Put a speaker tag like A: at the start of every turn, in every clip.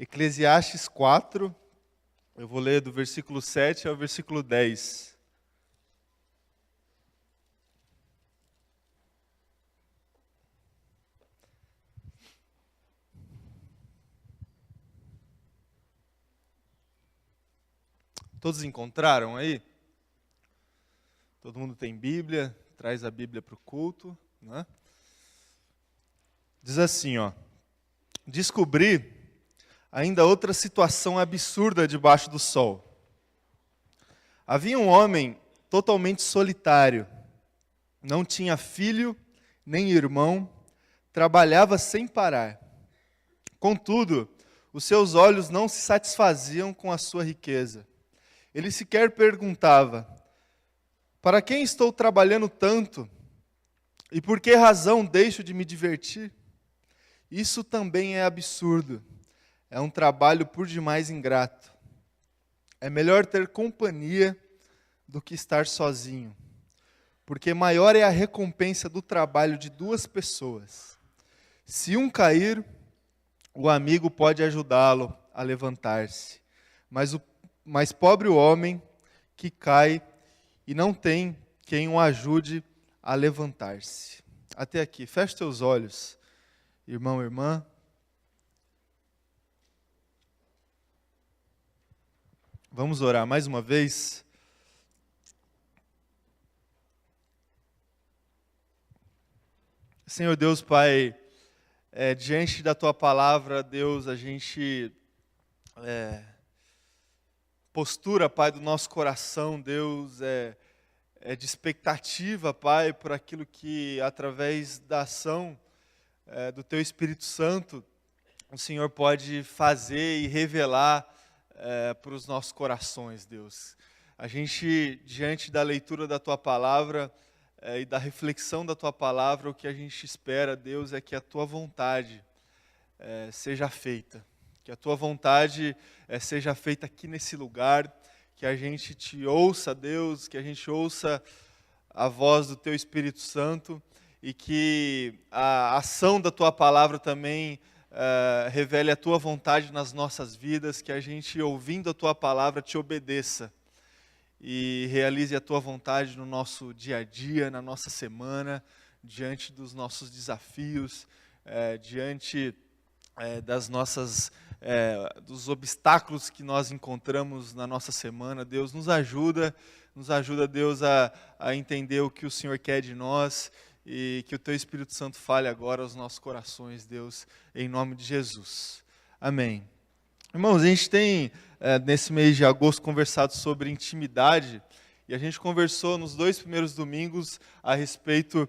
A: Eclesiastes 4, eu vou ler do versículo 7 ao versículo 10. Todos encontraram aí? Todo mundo tem Bíblia, traz a Bíblia para o culto, né? Diz assim, ó: descobri ainda outra situação absurda debaixo do sol. Havia um homem totalmente solitário, não tinha filho nem irmão, trabalhava sem parar. Contudo, os seus olhos não se satisfaziam com a sua riqueza. Ele sequer perguntava: para quem estou trabalhando tanto? E por que razão deixo de me divertir? Isso também é absurdo. É um trabalho por demais ingrato. É melhor ter companhia do que estar sozinho, porque maior é a recompensa do trabalho de duas pessoas. Se um cair, o amigo pode ajudá-lo a levantar-se, mas pobre o homem que cai e não tem quem o ajude a levantar-se. Até aqui, feche teus olhos, irmão e irmã. Vamos orar mais uma vez. Senhor Deus, Pai, diante da Tua palavra, Deus, a gente postura, Pai, do nosso coração, Deus, de expectativa, Pai, por aquilo que, através da ação do Teu Espírito Santo, o Senhor pode fazer e revelar para os nossos corações, Deus. A gente, diante da leitura da Tua palavra e da reflexão da Tua palavra, o que a gente espera, Deus, é que a Tua vontade seja feita. Que a Tua vontade seja feita aqui nesse lugar, que a gente Te ouça, Deus, que a gente ouça a voz do Teu Espírito Santo e que a ação da Tua palavra também revele a Tua vontade nas nossas vidas, que a gente, ouvindo a Tua palavra, Te obedeça e realize a Tua vontade no nosso dia a dia, na nossa semana, diante dos nossos desafios, diante dos obstáculos que nós encontramos na nossa semana. Deus, nos ajuda, Deus, a entender o que o Senhor quer de nós, e que o Teu Espírito Santo fale agora aos nossos corações, Deus, em nome de Jesus. Amém. Irmãos, a gente tem, nesse mês de agosto, conversado sobre intimidade, e a gente conversou nos 2 primeiros domingos a respeito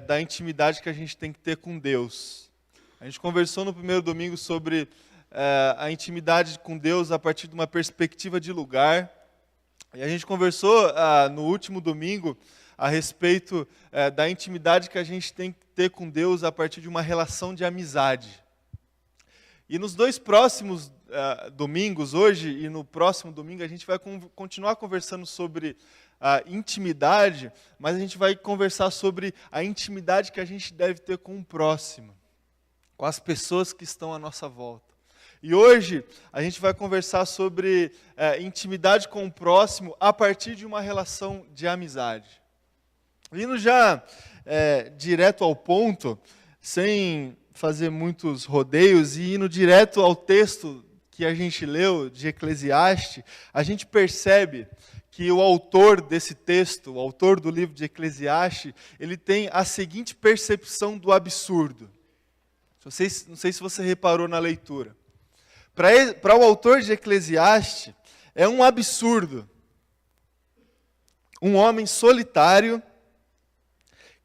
A: da intimidade que a gente tem que ter com Deus. A gente conversou no primeiro domingo sobre a intimidade com Deus a partir de uma perspectiva de lugar, e a gente conversou no último domingo a respeito da intimidade que a gente tem que ter com Deus a partir de uma relação de amizade. E nos 2 próximos domingos, hoje e no próximo domingo, a gente vai continuar conversando sobre a intimidade, mas a gente vai conversar sobre a intimidade que a gente deve ter com o próximo, com as pessoas que estão à nossa volta. E hoje a gente vai conversar sobre intimidade com o próximo a partir de uma relação de amizade. Indo já direto ao ponto, sem fazer muitos rodeios, e indo direto ao texto que a gente leu, de Eclesiastes, a gente percebe que o autor desse texto, o autor do livro de Eclesiastes, ele tem a seguinte percepção do absurdo. Não sei se você reparou na leitura. Para o autor de Eclesiastes, é um absurdo um homem solitário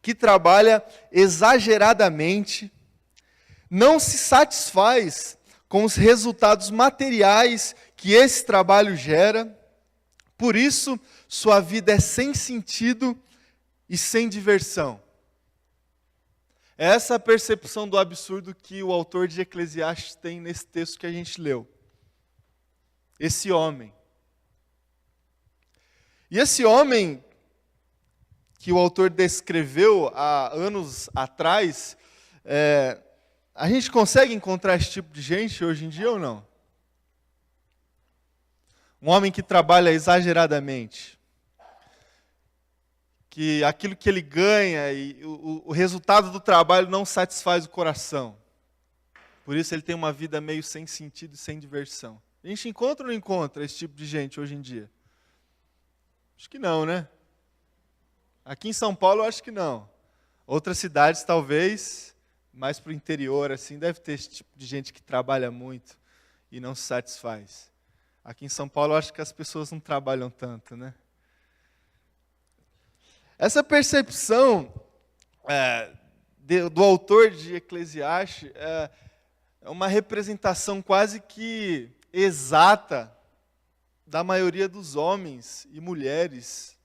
A: que trabalha exageradamente, não se satisfaz com os resultados materiais que esse trabalho gera, por isso sua vida é sem sentido e sem diversão. É essa a percepção do absurdo que o autor de Eclesiastes tem nesse texto que a gente leu. Esse homem. E esse homem que o autor descreveu há anos atrás, A gente consegue encontrar esse tipo de gente hoje em dia ou não? Um homem que trabalha exageradamente, que aquilo que ele ganha e o resultado do trabalho não satisfaz o coração. Por isso ele tem uma vida meio sem sentido e sem diversão. A gente encontra ou não encontra esse tipo de gente hoje em dia? Acho que não, né? Aqui em São Paulo eu acho que não. Outras cidades talvez, mais para o interior assim, deve ter esse tipo de gente que trabalha muito e não se satisfaz. Aqui em São Paulo eu acho que as pessoas não trabalham tanto, né? Essa percepção do autor de Eclesiastes é uma representação quase que exata da maioria dos homens e mulheres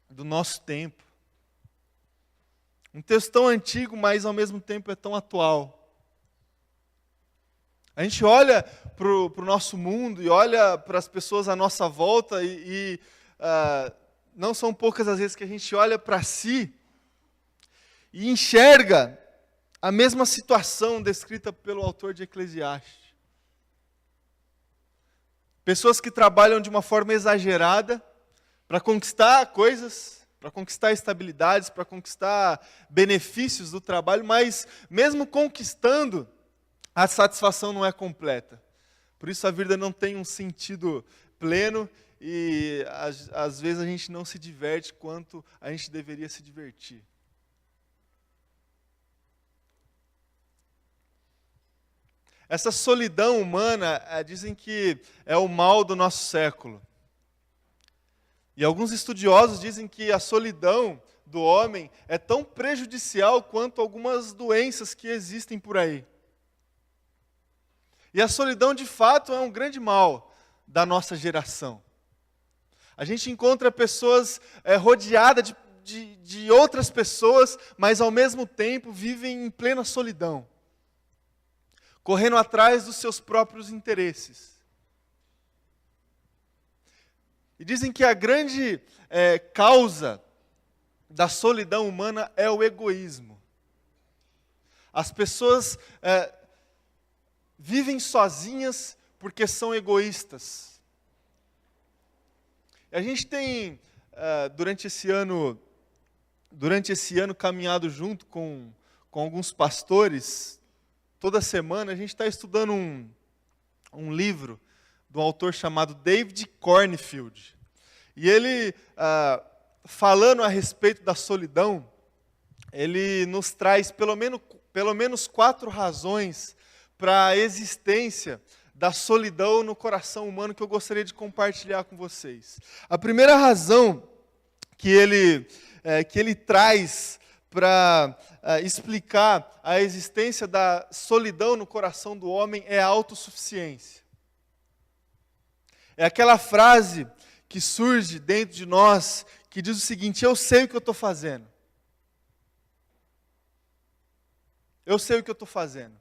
A: do nosso tempo. Um texto tão antigo, mas ao mesmo tempo é tão atual. A gente olha para o nosso mundo e olha para as pessoas à nossa volta e não são poucas as vezes que a gente olha para si e enxerga a mesma situação descrita pelo autor de Eclesiastes. Pessoas que trabalham de uma forma exagerada para conquistar coisas, para conquistar estabilidades, para conquistar benefícios do trabalho, mas mesmo conquistando, a satisfação não é completa. Por isso a vida não tem um sentido pleno e às vezes a gente não se diverte quanto a gente deveria se divertir. Essa solidão humana, dizem que é o mal do nosso século. E alguns estudiosos dizem que a solidão do homem é tão prejudicial quanto algumas doenças que existem por aí. E a solidão, de fato, é um grande mal da nossa geração. A gente encontra pessoas rodeadas de outras pessoas, mas ao mesmo tempo vivem em plena solidão, correndo atrás dos seus próprios interesses. E dizem que a grande causa da solidão humana é o egoísmo. As pessoas vivem sozinhas porque são egoístas. E a gente tem, durante esse ano, caminhado junto com alguns pastores. Toda semana a gente está estudando um livro de um autor chamado David Cornfield. E ele, falando a respeito da solidão, ele nos traz pelo menos 4 razões para a existência da solidão no coração humano que eu gostaria de compartilhar com vocês. A primeira razão que ele traz para explicar a existência da solidão no coração do homem é a autossuficiência. É aquela frase que surge dentro de nós que diz o seguinte: eu sei o que eu estou fazendo. Eu sei o que eu estou fazendo.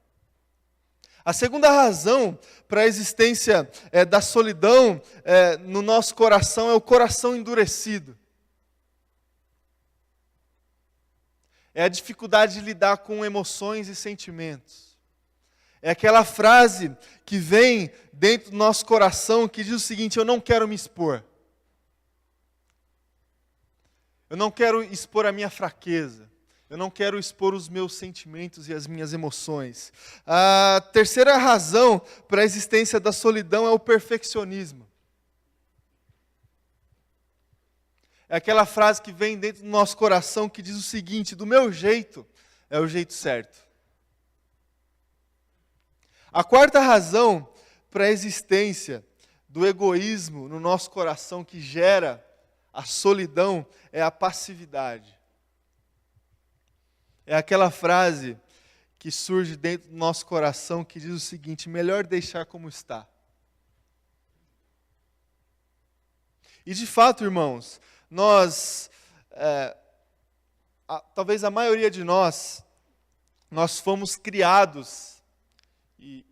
A: A segunda razão para a existência da solidão no nosso coração é o coração endurecido. É a dificuldade de lidar com emoções e sentimentos. É aquela frase que vem dentro do nosso coração que diz o seguinte: eu não quero me expor. Eu não quero expor a minha fraqueza. Eu não quero expor os meus sentimentos e as minhas emoções. A terceira razão para a existência da solidão é o perfeccionismo. É aquela frase que vem dentro do nosso coração que diz o seguinte: do meu jeito é o jeito certo. A quarta razão para a existência do egoísmo no nosso coração que gera a solidão é a passividade. É aquela frase que surge dentro do nosso coração que diz o seguinte: melhor deixar como está. E de fato, irmãos, nós, talvez a maioria de nós fomos criados e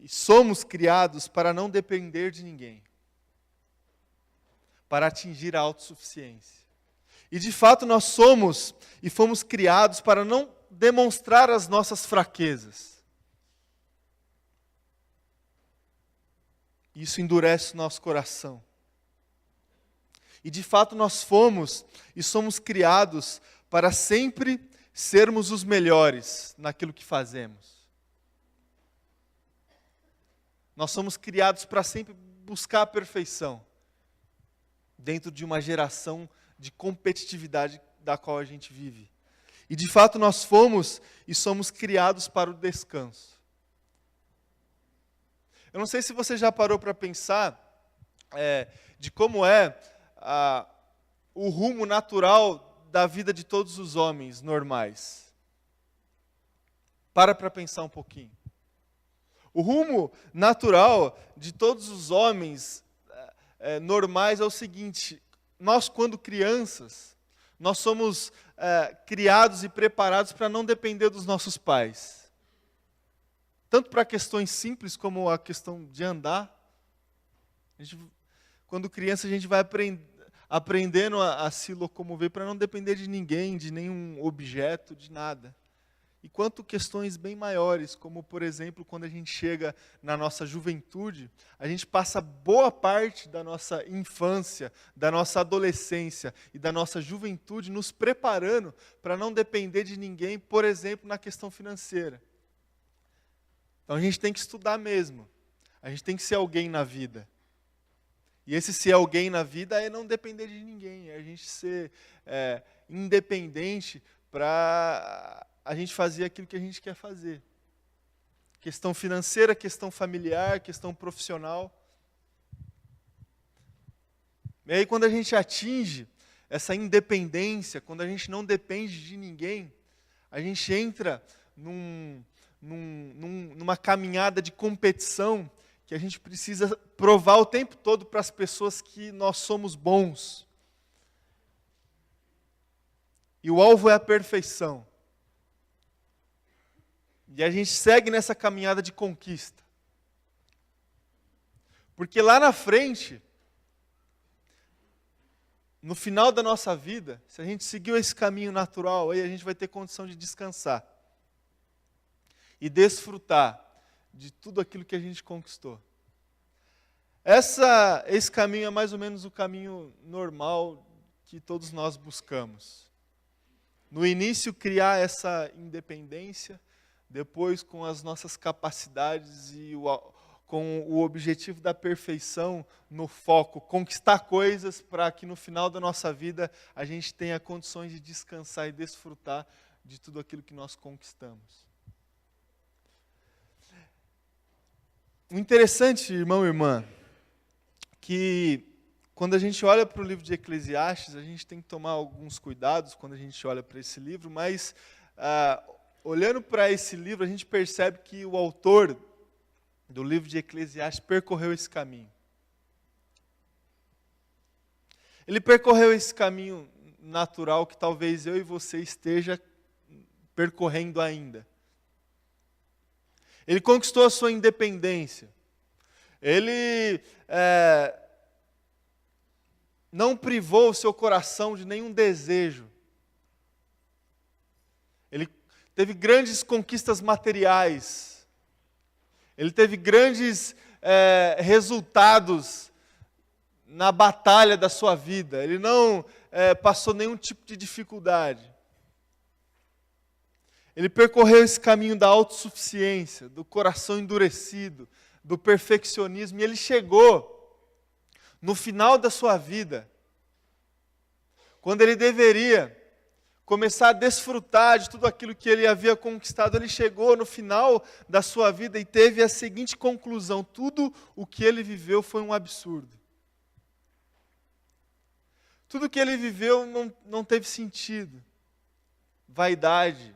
A: somos criados para não depender de ninguém, para atingir a autossuficiência. E de fato nós somos e fomos criados para não demonstrar as nossas fraquezas. Isso endurece o nosso coração. E de fato nós fomos e somos criados para sempre sermos os melhores naquilo que fazemos. Nós somos criados para sempre buscar a perfeição dentro de uma geração de competitividade da qual a gente vive. E de fato nós fomos e somos criados para o descanso. Eu não sei se você já parou para pensar de como é o rumo natural da vida de todos os homens normais. Para pensar um pouquinho. O rumo natural de todos os homens normais é o seguinte: nós, quando crianças, nós somos criados e preparados para não depender dos nossos pais. Tanto para questões simples como a questão de andar. Quando criança, a gente vai aprendendo a se locomover para não depender de ninguém, de nenhum objeto, de nada. E quanto questões bem maiores, como, por exemplo, quando a gente chega na nossa juventude, a gente passa boa parte da nossa infância, da nossa adolescência e da nossa juventude nos preparando para não depender de ninguém, por exemplo, na questão financeira. Então a gente tem que estudar mesmo. A gente tem que ser alguém na vida. E esse ser alguém na vida é não depender de ninguém, é a gente ser independente para a gente fazer aquilo que a gente quer fazer. Questão financeira, questão familiar, questão profissional. E aí quando a gente atinge essa independência, quando a gente não depende de ninguém, a gente entra numa caminhada de competição que a gente precisa provar o tempo todo para as pessoas que nós somos bons. E o alvo é a perfeição. E a gente segue nessa caminhada de conquista. Porque lá na frente, no final da nossa vida, se a gente seguiu esse caminho natural, aí a gente vai ter condição de descansar. E desfrutar de tudo aquilo que a gente conquistou. Esse caminho é mais ou menos o caminho normal que todos nós buscamos. No início, criar essa independência, depois, com as nossas capacidades e com o objetivo da perfeição no foco, conquistar coisas para que no final da nossa vida a gente tenha condições de descansar e desfrutar de tudo aquilo que nós conquistamos. O interessante, irmão e irmã, que quando a gente olha para o livro de Eclesiastes, a gente tem que tomar alguns cuidados quando a gente olha para esse livro, mas olhando para esse livro, a gente percebe que o autor do livro de Eclesiastes percorreu esse caminho. Ele percorreu esse caminho natural que talvez eu e você esteja percorrendo ainda. Ele conquistou a sua independência. Ele não privou o seu coração de nenhum desejo. Ele teve grandes conquistas materiais. Ele teve grandes resultados na batalha da sua vida. Ele não passou nenhum tipo de dificuldade. Ele percorreu esse caminho da autossuficiência, do coração endurecido, do perfeccionismo, e ele chegou no final da sua vida, quando ele deveria começar a desfrutar de tudo aquilo que ele havia conquistado. Ele chegou no final da sua vida e teve a seguinte conclusão: tudo o que ele viveu foi um absurdo. Tudo que ele viveu não teve sentido. Vaidade,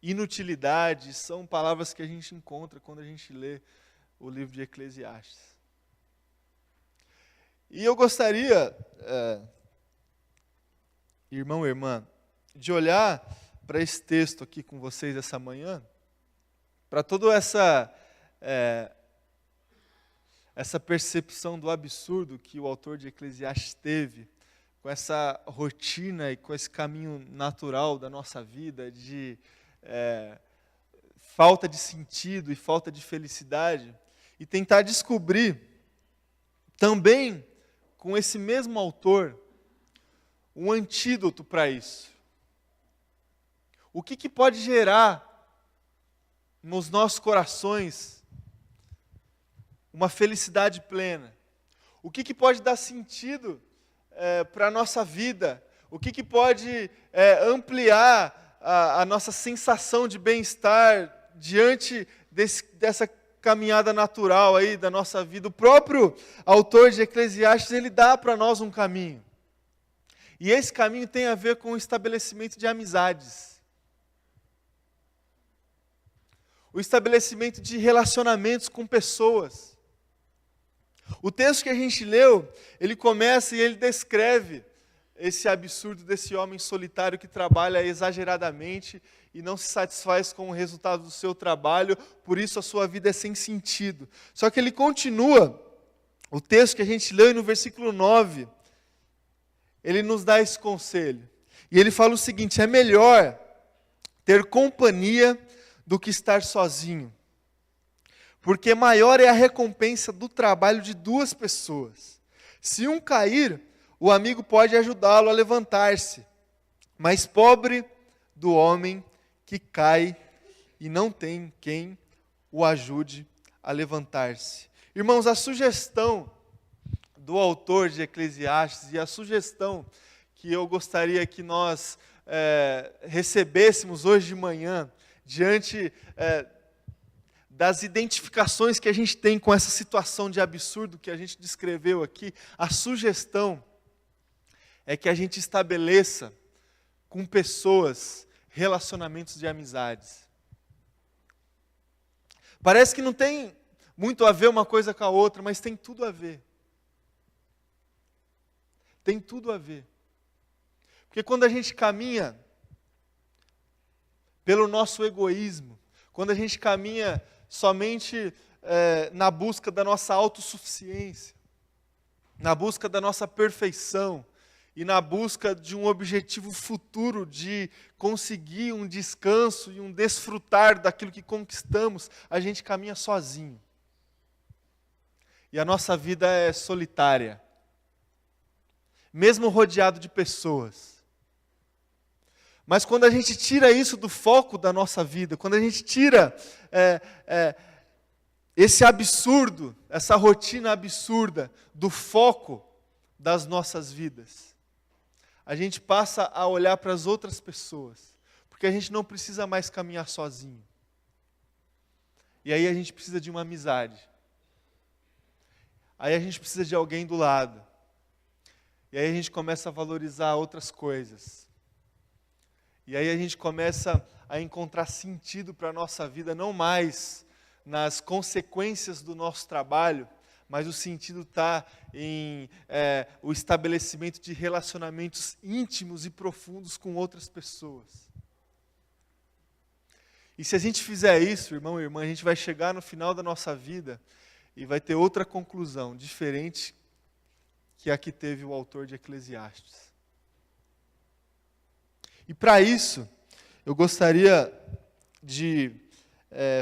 A: inutilidade, são palavras que a gente encontra quando a gente lê o livro de Eclesiastes. E eu gostaria, irmão e irmã, de olhar para esse texto aqui com vocês essa manhã, para toda essa percepção do absurdo que o autor de Eclesiastes teve, com essa rotina e com esse caminho natural da nossa vida, de falta de sentido e falta de felicidade. e tentar descobrir, também com esse mesmo autor, um antídoto para isso. O que pode gerar nos nossos corações uma felicidade plena? O que pode dar sentido para a nossa vida? O que pode ampliar a nossa sensação de bem-estar diante dessa caminhada natural aí da nossa vida? O próprio autor de Eclesiastes, ele dá para nós um caminho. E esse caminho tem a ver com o estabelecimento de amizades. O estabelecimento de relacionamentos com pessoas. O texto que a gente leu, ele começa e ele descreve esse absurdo desse homem solitário que trabalha exageradamente e não se satisfaz com o resultado do seu trabalho, por isso a sua vida é sem sentido. Só que ele continua, o texto que a gente leu, e no versículo 9, ele nos dá esse conselho. E ele fala o seguinte: é melhor ter companhia do que estar sozinho, porque maior é a recompensa do trabalho de duas pessoas. Se um cair, o amigo pode ajudá-lo a levantar-se, mas pobre do homem que cai e não tem quem o ajude a levantar-se. Irmãos, a sugestão do autor de Eclesiastes e a sugestão que eu gostaria que nós recebêssemos hoje de manhã, diante das identificações que a gente tem com essa situação de absurdo que a gente descreveu aqui, a sugestão é que a gente estabeleça com pessoas relacionamentos de amizades. Parece que não tem muito a ver uma coisa com a outra, mas tem tudo a ver. Tem tudo a ver. Porque quando a gente caminha pelo nosso egoísmo, quando a gente caminha somente na busca da nossa autossuficiência, na busca da nossa perfeição, e na busca de um objetivo futuro de conseguir um descanso e um desfrutar daquilo que conquistamos, a gente caminha sozinho. E a nossa vida é solitária, mesmo rodeado de pessoas. Mas quando a gente tira isso do foco da nossa vida, quando a gente tira esse absurdo, essa rotina absurda do foco das nossas vidas, a gente passa a olhar para as outras pessoas, porque a gente não precisa mais caminhar sozinho. E aí a gente precisa de uma amizade. Aí a gente precisa de alguém do lado. E aí a gente começa a valorizar outras coisas. E aí a gente começa a encontrar sentido para a nossa vida, não mais nas consequências do nosso trabalho, mas o sentido está em o estabelecimento de relacionamentos íntimos e profundos com outras pessoas. E se a gente fizer isso, irmão e irmã, a gente vai chegar no final da nossa vida e vai ter outra conclusão, diferente que a que teve o autor de Eclesiastes. E para isso, eu gostaria de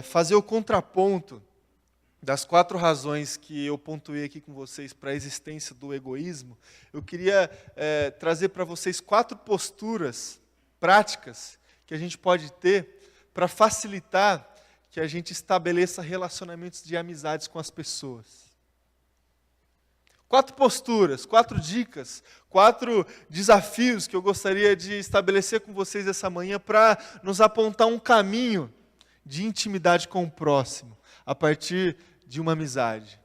A: fazer o contraponto das 4 razões que eu pontuei aqui com vocês para a existência do egoísmo. Eu queria trazer para vocês 4 posturas práticas que a gente pode ter para facilitar que a gente estabeleça relacionamentos de amizades com as pessoas. 4 posturas, 4 dicas, 4 desafios que eu gostaria de estabelecer com vocês essa manhã para nos apontar um caminho de intimidade com o próximo, a partir de uma amizade.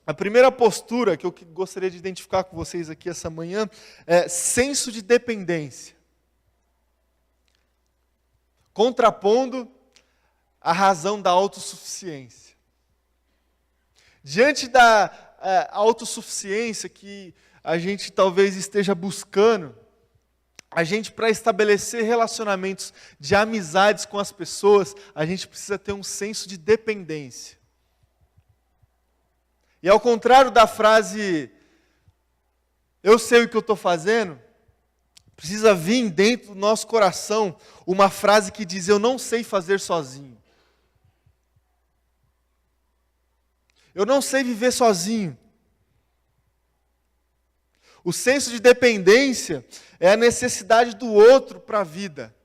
A: A primeira postura que eu gostaria de identificar com vocês aqui essa manhã é senso de dependência. Contrapondo a razão da autossuficiência. Diante da autossuficiência que a gente talvez esteja buscando, a gente, para estabelecer relacionamentos de amizades com as pessoas, a gente precisa ter um senso de dependência. E ao contrário da frase, eu sei o que eu estou fazendo, precisa vir dentro do nosso coração uma frase que diz, eu não sei fazer sozinho. Eu não sei viver sozinho. O senso de dependência é a necessidade do outro para a vida.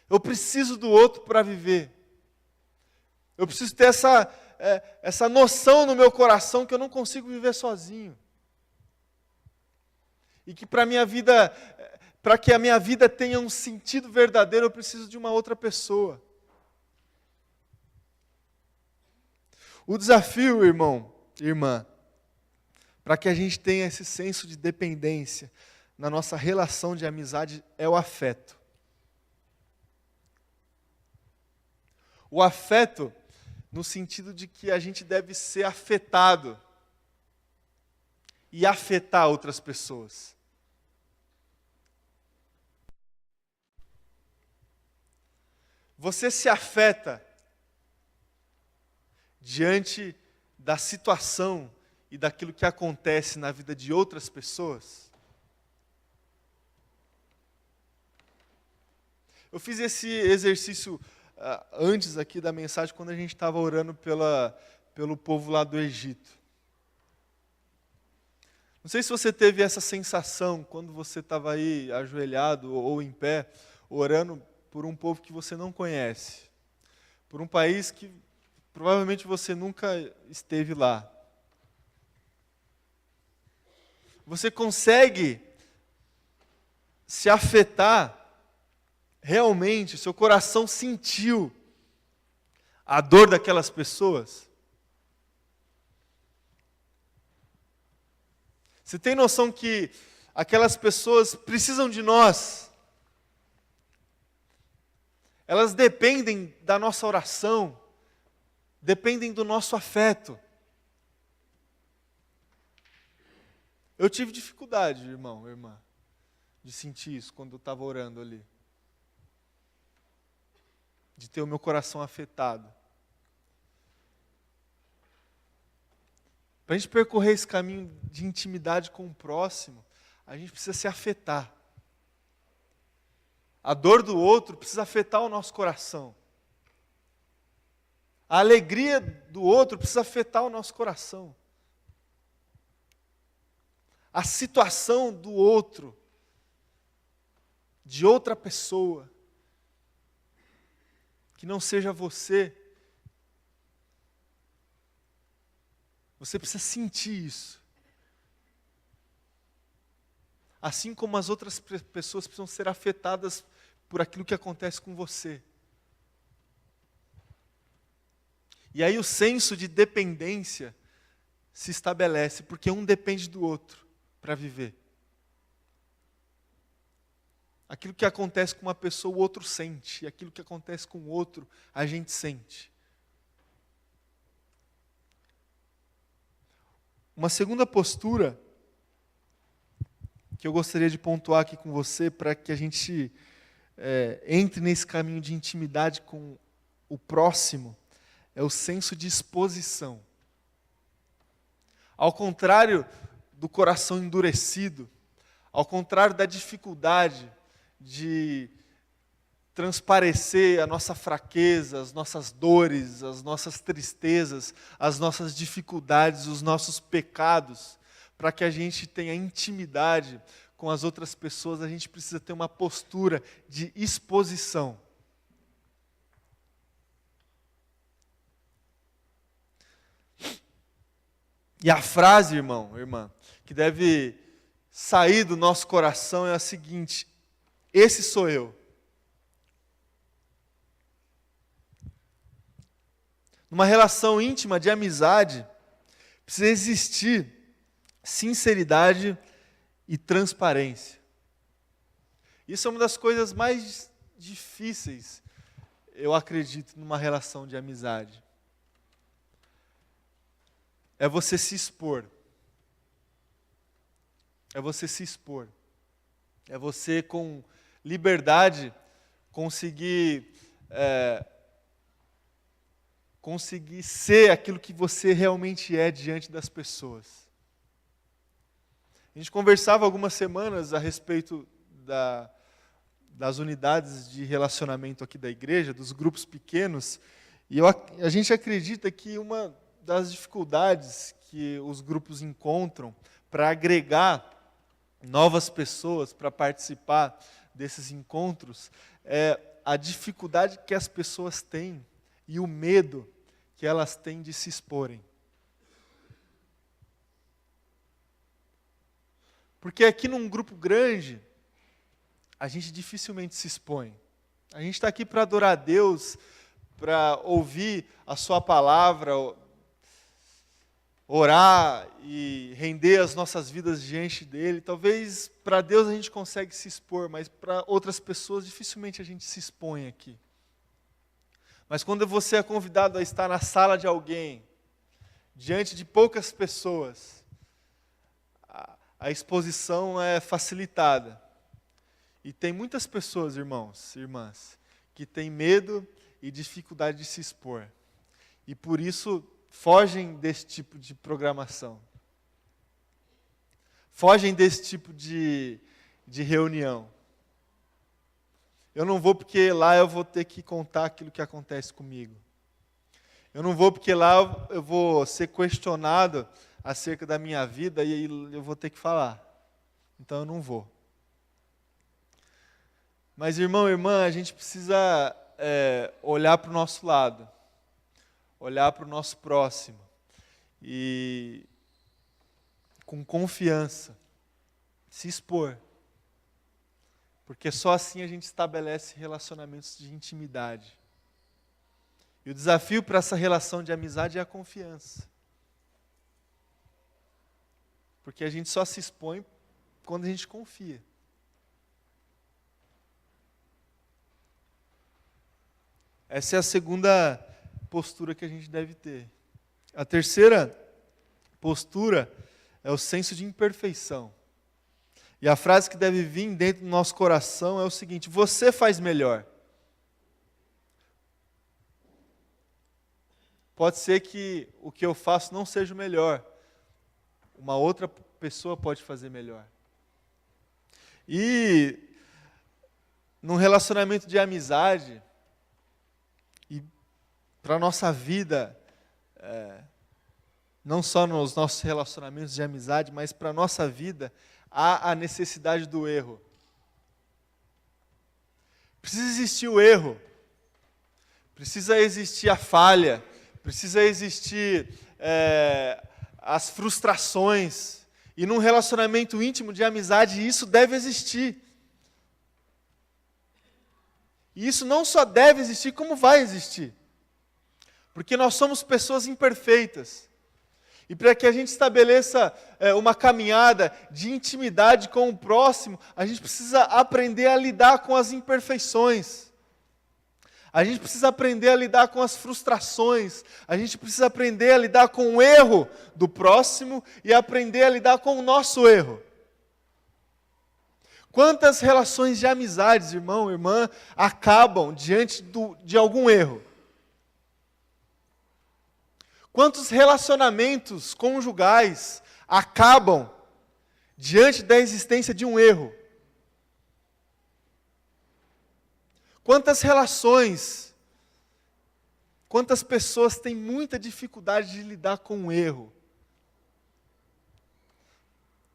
A: Eu preciso do outro para viver. Eu preciso ter essa noção no meu coração que eu não consigo viver sozinho. E que para que a minha vida tenha um sentido verdadeiro, eu preciso de uma outra pessoa. O desafio, irmão, irmã, para que a gente tenha esse senso de dependência na nossa relação de amizade é o afeto. O afeto no sentido de que a gente deve ser afetado e afetar outras pessoas. Você se afeta diante da situação e daquilo que acontece na vida de outras pessoas? Eu fiz esse exercício antes aqui da mensagem, quando a gente estava orando pelo povo lá do Egito. Não sei se você teve essa sensação quando você estava aí ajoelhado ou em pé, orando por um povo que você não conhece, por um país que provavelmente você nunca esteve lá. Você consegue se afetar realmente, seu coração sentiu a dor daquelas pessoas? Você tem noção que aquelas pessoas precisam de nós? Elas dependem da nossa oração, dependem do nosso afeto. Eu tive dificuldade, irmão, irmã, de sentir isso quando eu estava orando ali. De ter o meu coração afetado. Para a gente percorrer esse caminho de intimidade com o próximo, a gente precisa se afetar. A dor do outro precisa afetar o nosso coração. A alegria do outro precisa afetar o nosso coração. A situação do outro, de outra pessoa, que não seja você, você precisa sentir isso. Assim como as outras pessoas precisam ser afetadas por aquilo que acontece com você. E aí o senso de dependência se estabelece, porque um depende do outro para viver. Aquilo que acontece com uma pessoa, o outro sente. E aquilo que acontece com o outro, a gente sente. Uma segunda postura que eu gostaria de pontuar aqui com você, para que a gente entre nesse caminho de intimidade com o próximo, é o senso de exposição. Ao contrário do coração endurecido, ao contrário da dificuldade de transparecer a nossa fraqueza, as nossas dores, as nossas tristezas, as nossas dificuldades, os nossos pecados, para que a gente tenha intimidade com as outras pessoas, a gente precisa ter uma postura de exposição. E a frase, irmão, irmã, que deve sair do nosso coração é a seguinte: esse sou eu. Numa relação íntima de amizade, precisa existir sinceridade e transparência. Isso é uma das coisas mais difíceis, eu acredito, numa relação de amizade. É você se expor. É você se expor. É você, com liberdade, conseguir ser aquilo que você realmente é diante das pessoas. A gente conversava algumas semanas a respeito das unidades de relacionamento aqui da igreja, dos grupos pequenos, e a gente acredita que uma das dificuldades que os grupos encontram para agregar novas pessoas para participar desses encontros é a dificuldade que as pessoas têm e o medo que elas têm de se exporem. Porque aqui num grupo grande, a gente dificilmente se expõe. A gente está aqui para adorar a Deus, para ouvir a sua palavra, orar e render as nossas vidas diante dele. Talvez para Deus a gente consegue se expor, mas para outras pessoas dificilmente a gente se expõe aqui. Mas quando você é convidado a estar na sala de alguém, diante de poucas pessoas, a exposição é facilitada. E tem muitas pessoas, irmãos e irmãs, que têm medo e dificuldade de se expor. E por isso fogem desse tipo de programação. Fogem desse tipo de reunião. Eu não vou porque lá eu vou ter que contar aquilo que acontece comigo. Eu não vou porque lá eu vou ser questionado acerca da minha vida e eu vou ter que falar. Então eu não vou. Mas irmão e irmã, a gente precisa olhar para o nosso lado. Olhar para o nosso próximo. E com confiança se expor. Porque só assim a gente estabelece relacionamentos de intimidade. E o desafio para essa relação de amizade é a confiança. Porque a gente só se expõe quando a gente confia. Essa é a segunda postura que a gente deve ter. A terceira postura é o senso de imperfeição. E a frase que deve vir dentro do nosso coração é o seguinte: você faz melhor. Pode ser que o que eu faço não seja o melhor. Uma outra pessoa pode fazer melhor. E num relacionamento de amizade, e para a nossa vida, não só nos nossos relacionamentos de amizade, mas para a nossa vida, há a necessidade do erro. Precisa existir o erro, precisa existir a falha, precisa existir as frustrações. E num relacionamento íntimo de amizade, isso deve existir. E isso não só deve existir, como vai existir. Porque nós somos pessoas imperfeitas. E para que a gente estabeleça uma caminhada de intimidade com o próximo, a gente precisa aprender a lidar com as imperfeições. A gente precisa aprender a lidar com as frustrações. A gente precisa aprender a lidar com o erro do próximo e aprender a lidar com o nosso erro. Quantas relações de amizades, irmão, irmã, acabam diante de algum erro? Quantos relacionamentos conjugais acabam diante da existência de um erro? Quantas relações, quantas pessoas têm muita dificuldade de lidar com o erro?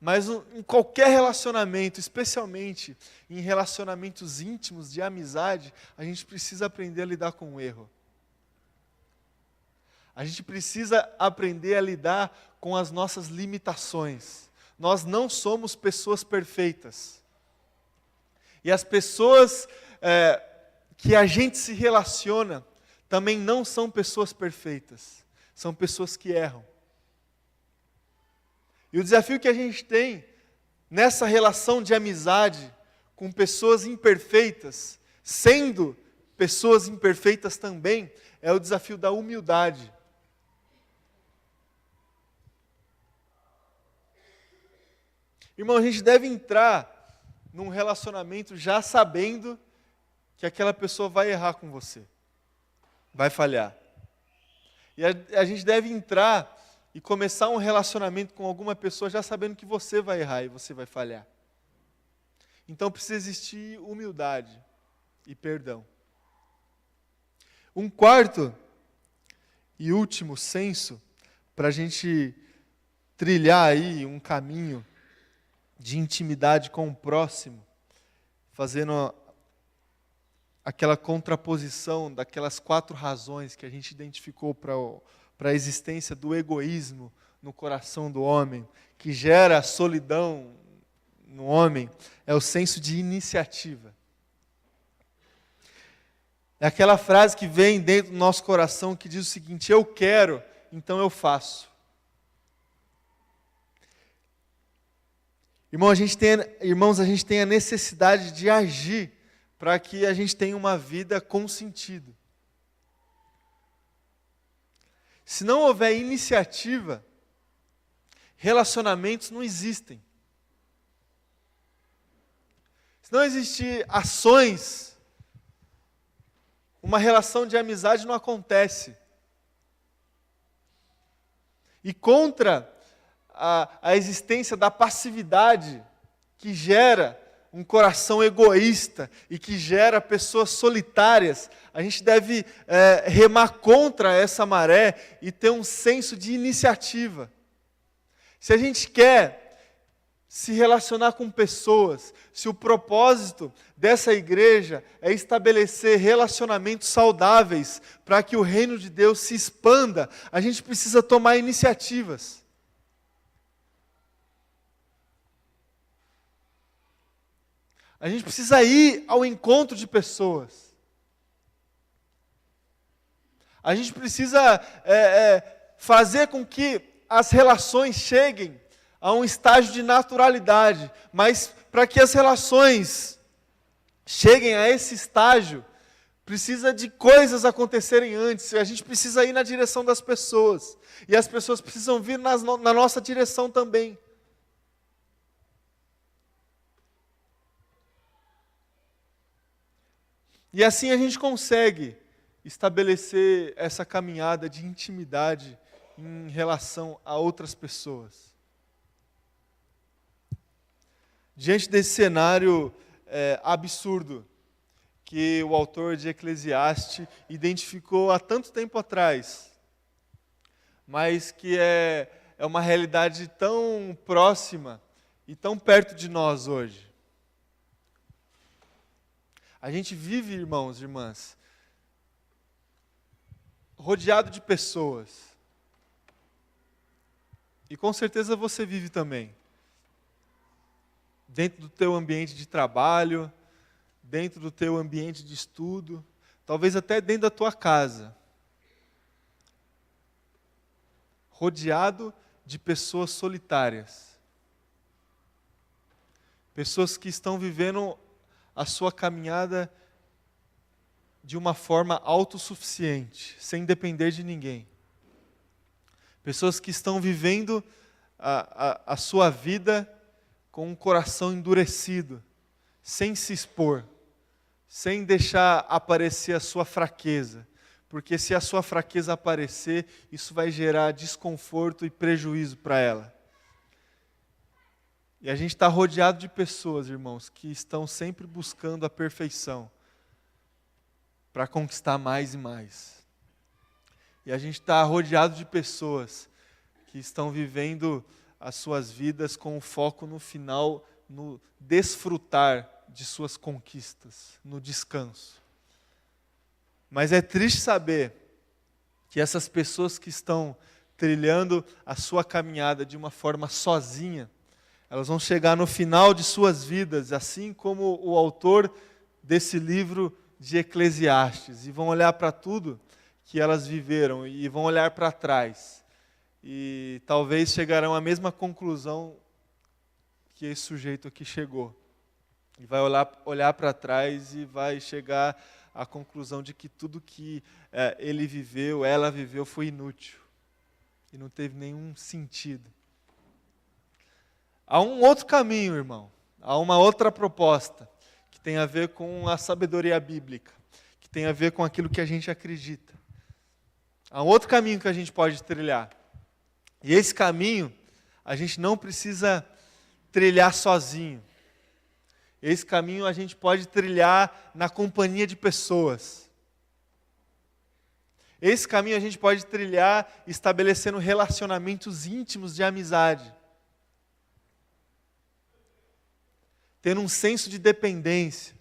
A: Mas em qualquer relacionamento, especialmente em relacionamentos íntimos de amizade, a gente precisa aprender a lidar com o erro. A gente precisa aprender a lidar com as nossas limitações. Nós não somos pessoas perfeitas. E as pessoas que a gente se relaciona também não são pessoas perfeitas. São pessoas que erram. E o desafio que a gente tem nessa relação de amizade com pessoas imperfeitas, sendo pessoas imperfeitas também, é o desafio da humildade. Irmão, a gente deve entrar num relacionamento já sabendo que aquela pessoa vai errar com você, vai falhar. E a gente deve entrar e começar um relacionamento com alguma pessoa já sabendo que você vai errar e você vai falhar. Então precisa existir humildade e perdão. Um quarto e último senso para a gente trilhar aí um caminho de intimidade com o próximo, fazendo aquela contraposição daquelas 4 razões que a gente identificou para a existência do egoísmo no coração do homem, que gera a solidão no homem, é o senso de iniciativa. É aquela frase que vem dentro do nosso coração que diz o seguinte: eu quero, então eu faço. Irmãos, a gente tem a necessidade de agir para que a gente tenha uma vida com sentido. Se não houver iniciativa, relacionamentos não existem. Se não existir ações, uma relação de amizade não acontece. E contra a existência da passividade, que gera um coração egoísta e que gera pessoas solitárias, a gente deve remar contra essa maré e ter um senso de iniciativa. Se a gente quer se relacionar com pessoas, se o propósito dessa igreja é estabelecer relacionamentos saudáveis para que o reino de Deus se expanda, a gente precisa tomar iniciativas. A gente precisa ir ao encontro de pessoas. A gente precisa fazer com que as relações cheguem a um estágio de naturalidade. Mas para que as relações cheguem a esse estágio, precisa de coisas acontecerem antes. A gente precisa ir na direção das pessoas. E as pessoas precisam vir na nossa direção também. E assim a gente consegue estabelecer essa caminhada de intimidade em relação a outras pessoas. Diante desse cenário absurdo que o autor de Eclesiastes identificou há tanto tempo atrás, mas que é uma realidade tão próxima e tão perto de nós hoje. A gente vive, irmãos e irmãs, rodeado de pessoas. E com certeza você vive também. Dentro do teu ambiente de trabalho, dentro do teu ambiente de estudo, talvez até dentro da tua casa. Rodeado de pessoas solitárias. Pessoas que estão vivendo a sua caminhada de uma forma autossuficiente, sem depender de ninguém. Pessoas que estão vivendo a sua vida com um coração endurecido, sem se expor, sem deixar aparecer a sua fraqueza. Porque se a sua fraqueza aparecer, isso vai gerar desconforto e prejuízo para ela. E a gente está rodeado de pessoas, irmãos, que estão sempre buscando a perfeição para conquistar mais e mais. E a gente está rodeado de pessoas que estão vivendo as suas vidas com o foco no final, no desfrutar de suas conquistas, no descanso. Mas é triste saber que essas pessoas que estão trilhando a sua caminhada de uma forma sozinha, elas vão chegar no final de suas vidas, assim como o autor desse livro de Eclesiastes, e vão olhar para tudo que elas viveram e vão olhar para trás. E talvez chegarão à mesma conclusão que esse sujeito aqui chegou. E vai olhar para trás e vai chegar à conclusão de que tudo que ele viveu, ela viveu, foi inútil. E não teve nenhum sentido. Há um outro caminho, irmão. Há uma outra proposta que tem a ver com a sabedoria bíblica, que tem a ver com aquilo que a gente acredita. Há um outro caminho que a gente pode trilhar. E esse caminho, a gente não precisa trilhar sozinho. Esse caminho a gente pode trilhar na companhia de pessoas. Esse caminho a gente pode trilhar estabelecendo relacionamentos íntimos de amizade. Tendo um senso de dependência.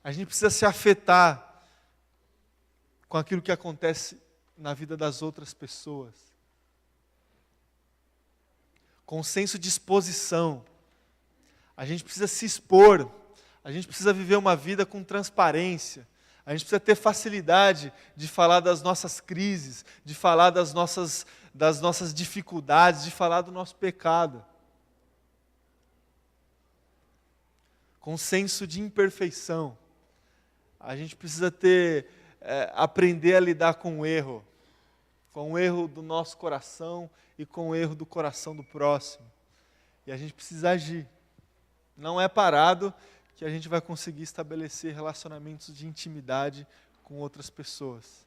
A: A gente precisa se afetar com aquilo que acontece na vida das outras pessoas. Com um senso de exposição. A gente precisa se expor. A gente precisa viver uma vida com transparência. A gente precisa ter facilidade de falar das nossas crises, de falar das nossas dificuldades, de falar do nosso pecado. Com senso de imperfeição. A gente precisa aprender a lidar com o erro do nosso coração e com o erro do coração do próximo. E a gente precisa agir. Não é parado que a gente vai conseguir estabelecer relacionamentos de intimidade com outras pessoas.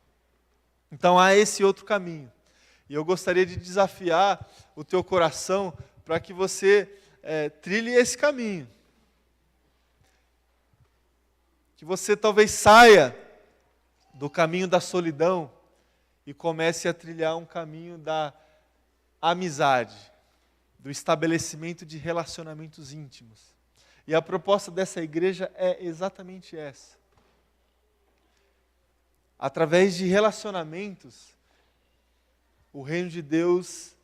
A: Então há esse outro caminho. E eu gostaria de desafiar o teu coração para que você trilhe esse caminho. Que você talvez saia do caminho da solidão e comece a trilhar um caminho da amizade, do estabelecimento de relacionamentos íntimos. E a proposta dessa igreja é exatamente essa. Através de relacionamentos, o reino de Deus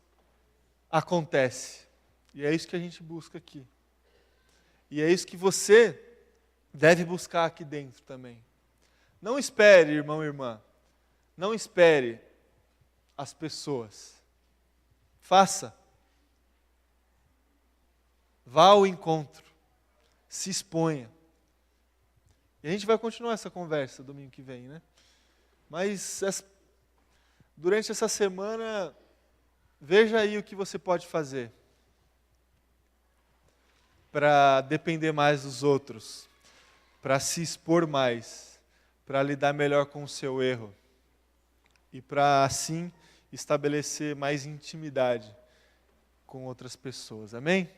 A: acontece. E é isso que a gente busca aqui. E é isso que você deve buscar aqui dentro também. Não espere, irmão e irmã. Não espere as pessoas. Faça. Vá ao encontro. Se exponha. E a gente vai continuar essa conversa domingo que vem, né? Mas durante essa semana, veja aí o que você pode fazer para depender mais dos outros, para se expor mais, para lidar melhor com o seu erro e para assim estabelecer mais intimidade com outras pessoas. Amém?